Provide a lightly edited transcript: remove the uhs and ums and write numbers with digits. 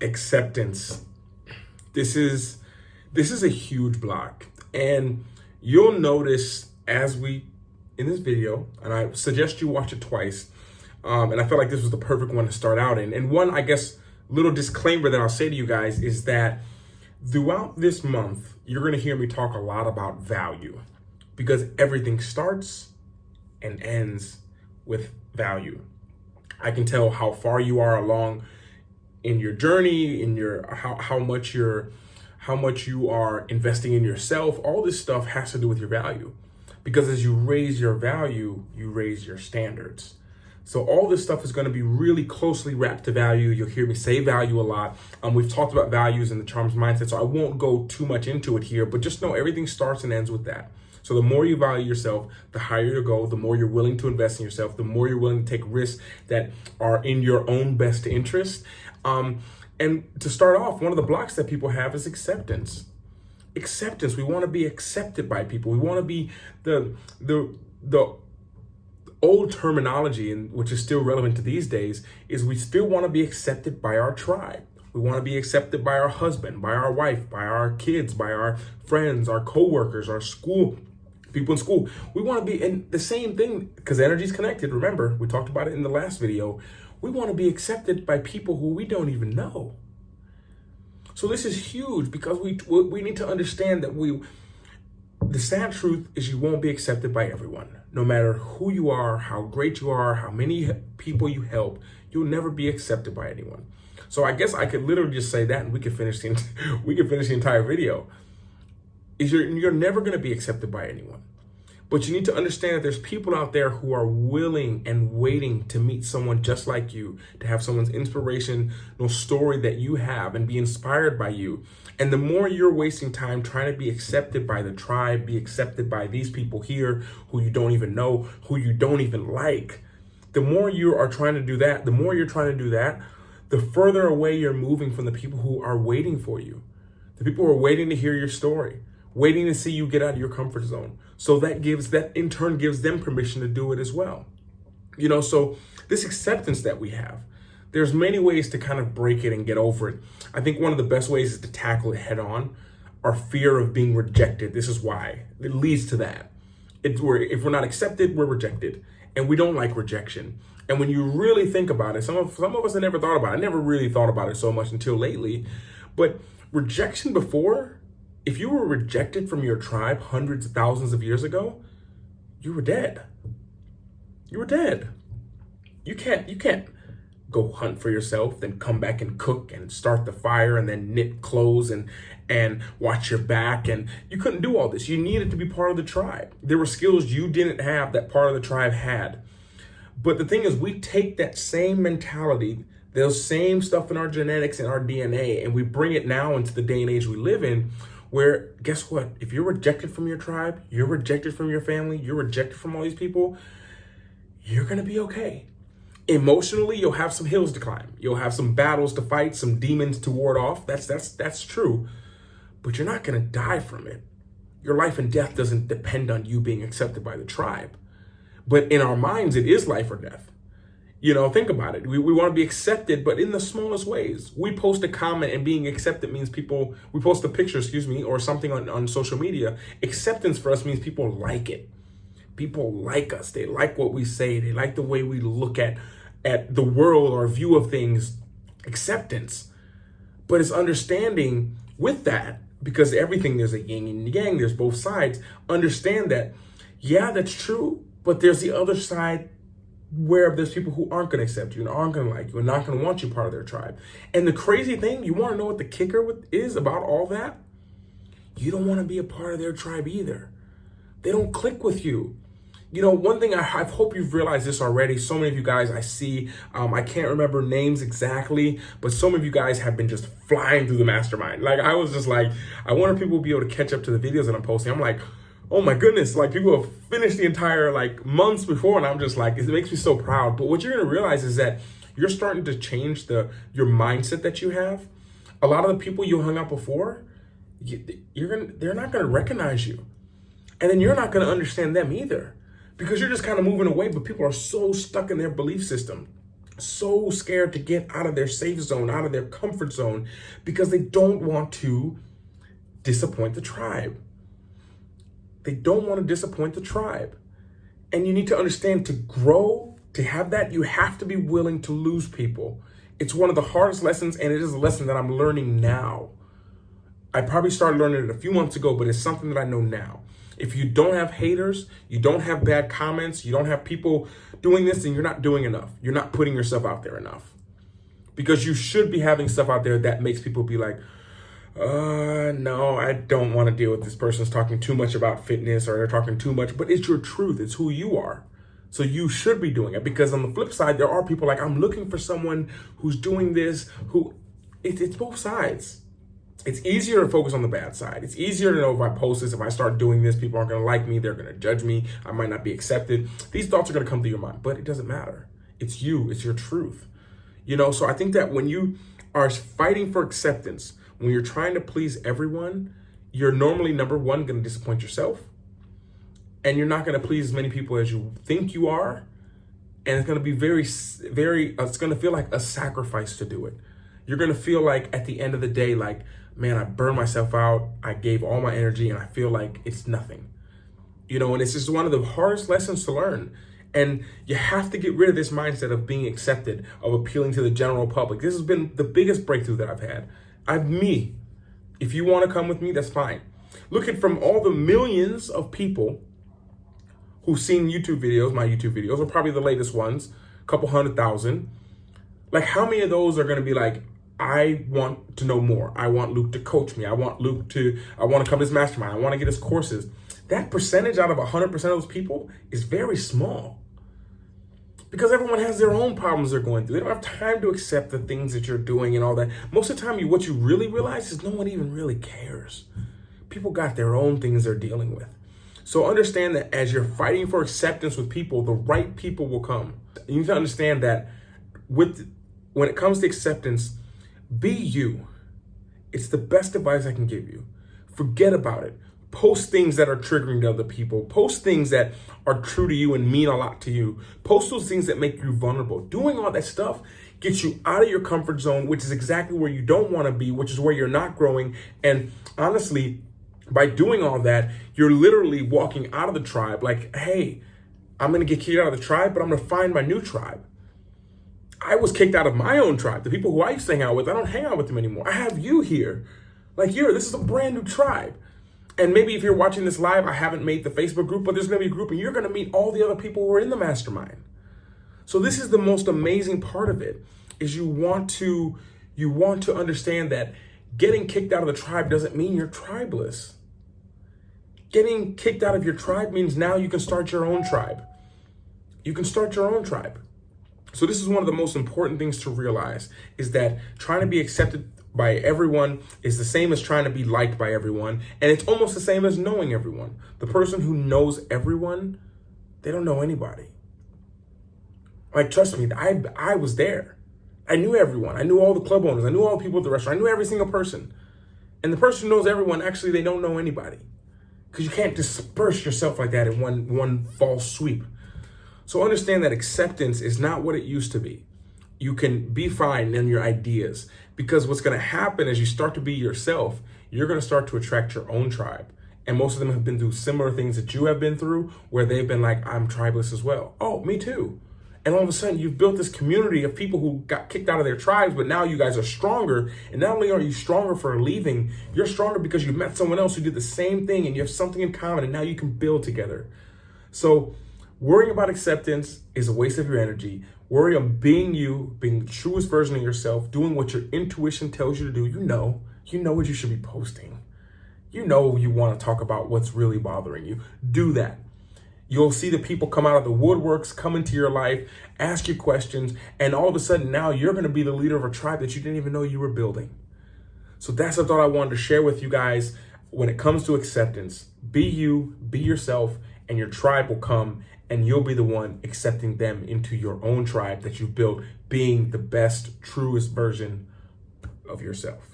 Acceptance. This is a huge block, and you'll notice as we in this video, and I suggest you watch it twice. And I felt like this was the perfect one to start out in. And one, I guess, little disclaimer that I'll say to you guys is that throughout this month, you're going to hear me talk a lot about value, because everything starts and ends with value. I can tell how far you are along in your journey, in your how much you are investing in yourself. All this stuff has to do with your value, because as you raise your value, you raise your standards. So all this stuff is going to be really closely wrapped to value. You'll hear me say value a lot. We've talked about values in the Charms Mindset, so I won't go too much into it here, but just know everything starts and ends with that. So the more you value yourself, the higher you go, the more you're willing to invest in yourself, the more you're willing to take risks that are in your own best interest. And to start off, one of the blocks that people have is acceptance. Acceptance. We want to be accepted by people. We want to be the old terminology, and which is still relevant to these days, is we still want to be accepted by our tribe. We want to be accepted by our husband, by our wife, by our kids, by our friends, our coworkers, our school, people in school. We want to be in the same thing, because energy is connected. Remember, we talked about it in the last video. We want to be accepted by people who we don't even know. So this is huge, because we need to understand that the sad truth is you won't be accepted by everyone. No matter who you are, how great you are, how many people you help, you'll never be accepted by anyone. So I guess I could literally just say that, and we could finish the entire video. You're never going to be accepted by anyone. But you need to understand that there's people out there who are willing and waiting to meet someone just like you, to have someone's inspirational story that you have and be inspired by you. And the more you're wasting time trying to be accepted by the tribe, be accepted by these people here who you don't even know, who you don't even like, the more you are trying to do that, the further away you're moving from the people who are waiting for you, the people who are waiting to hear your story, waiting to see you get out of your comfort zone. So that in turn gives them permission to do it as well. So this acceptance that we have, there's many ways to kind of break it and get over it. I think one of the best ways is to tackle it head on. Our fear of being rejected. This is why it leads to that. If we're not accepted, we're rejected, and we don't like rejection. And when you really think about it, some of us have never thought about it. I never really thought about it so much until lately. But rejection before, if you were rejected from your tribe hundreds of thousands of years ago, you were dead. You were dead. You can't go hunt for yourself, then come back and cook and start the fire and then knit clothes and watch your back. And you couldn't do all this. You needed to be part of the tribe. There were skills you didn't have that part of the tribe had. But the thing is, we take that same mentality, those same stuff in our genetics and our DNA, and we bring it now into the day and age we live in, where, guess what? If you're rejected from your tribe, you're rejected from your family, you're rejected from all these people, you're going to be okay. Emotionally, you'll have some hills to climb. You'll have some battles to fight, some demons to ward off. That's true. But you're not going to die from it. Your life and death doesn't depend on you being accepted by the tribe. But in our minds, it is life or death. Think about it. We want to be accepted, but in the smallest ways. We post a comment, and being accepted means we post a picture, or something on social media. Acceptance for us means people like it. People like us. They like what we say. They like the way we look at the world, our view of things. Acceptance. But it's understanding with that, because everything, there's a yin and yang, there's both sides. Understand that, yeah, that's true, but there's the other side, where there's people who aren't going to accept you and aren't going to like you and not going to want you part of their tribe. And the crazy thing, you want to know what the kicker is about all that? You don't want to be a part of their tribe either. They don't click with you. One thing I hope you've realized this already. So many of you guys I see, I can't remember names exactly, but some of you guys have been just flying through the mastermind. Like, I was just like, I wonder if people will be able to catch up to the videos that I'm posting. I'm like, oh my goodness, like, people have finished the entire months before, and I'm just like, it makes me so proud. But what you're gonna realize is that you're starting to change your mindset that you have. A lot of the people you hung out before, they're not gonna recognize you. And then you're not gonna understand them either, because you're just kind of moving away, but people are so stuck in their belief system. so scared to get out of their safe zone, out of their comfort zone, because they don't want to disappoint the tribe. They don't want to disappoint the tribe. And you need to understand, to grow, to have that, you have to be willing to lose people. It's one of the hardest lessons, and it is a lesson that I'm learning now. I probably started learning it a few months ago, but it's something that I know now. If you don't have haters, you don't have bad comments, you don't have people doing this, then you're not doing enough. You're not putting yourself out there enough. Because you should be having stuff out there that makes people be like, no, I don't want to deal with this person's talking too much about fitness, or they're talking too much, but it's your truth. It's who you are. So you should be doing it, because on the flip side, there are people like, I'm looking for someone who's doing this, it's both sides. It's easier to focus on the bad side. It's easier to know if I post this, if I start doing this, people aren't going to like me. They're going to judge me. I might not be accepted. These thoughts are going to come through your mind, but it doesn't matter. It's you. It's your truth. So I think that when you are fighting for acceptance, when you're trying to please everyone, you're normally, number one, going to disappoint yourself. And you're not going to please as many people as you think you are. And it's going to be it's going to feel like a sacrifice to do it. You're going to feel like at the end of the day, like, man, I burned myself out. I gave all my energy and I feel like it's nothing. And it's just one of the hardest lessons to learn. And you have to get rid of this mindset of being accepted, of appealing to the general public. This has been the biggest breakthrough that I've had. If you want to come with me, that's fine. Look at, from all the millions of people who've seen YouTube videos, my YouTube videos are probably the latest ones, a couple 100,000. Like, how many of those are going to be like, I want to know more. I want Luke to coach me. I want to come to his mastermind. I want to get his courses. That percentage out of 100% of those people is very small, because everyone has their own problems they're going through. They don't have time to accept the things that you're doing and all that. Most of the time, what you really realize is no one even really cares. People got their own things they're dealing with. So understand that as you're fighting for acceptance with people, the right people will come. You need to understand that when it comes to acceptance, be you. It's the best advice I can give you. Forget about it. Post things that are triggering to other people. Post things that are true to you and mean a lot to you. Post those things that make you vulnerable. Doing all that stuff gets you out of your comfort zone, which is exactly where you don't want to be, which is where you're not growing. And honestly, by doing all that, you're literally walking out of the tribe like, hey, I'm going to get kicked out of the tribe, but I'm going to find my new tribe. I was kicked out of my own tribe. The people who I used to hang out with, I don't hang out with them anymore. I have you here. This is a brand new tribe. And maybe if you're watching this live, I haven't made the Facebook group, but there's going to be a group and you're going to meet all the other people who are in the mastermind. So this is the most amazing part of it, is you want to understand that getting kicked out of the tribe doesn't mean you're tribeless. Getting kicked out of your tribe means now you can start your own tribe. You can start your own tribe. So this is one of the most important things to realize, is that trying to be accepted by everyone is the same as trying to be liked by everyone. And it's almost the same as knowing everyone. The person who knows everyone, they don't know anybody. Like, trust me, I was there. I knew everyone. I knew all the club owners. I knew all the people at the restaurant. I knew every single person. And the person who knows everyone, actually, they don't know anybody. Because you can't disperse yourself like that in one false sweep. So understand that acceptance is not what it used to be. You can be fine in your ideas, because what's going to happen as you start to be yourself, you're going to start to attract your own tribe. And most of them have been through similar things that you have been through, where they've been like, I'm tribeless as well. Oh, me too. And all of a sudden you've built this community of people who got kicked out of their tribes, but now you guys are stronger. And not only are you stronger for leaving, you're stronger because you met someone else who did the same thing and you have something in common, and now you can build together. So worrying about acceptance is a waste of your energy. Worry on being you, being the truest version of yourself, doing what your intuition tells you to do. You know what you should be posting. You know you want to talk about what's really bothering you. Do that. You'll see the people come out of the woodworks, come into your life, ask you questions, and all of a sudden now you're going to be the leader of a tribe that you didn't even know you were building. So that's the thought I wanted to share with you guys. When it comes to acceptance, be you, be yourself, and your tribe will come, and you'll be the one accepting them into your own tribe that you've built, being the best, truest version of yourself.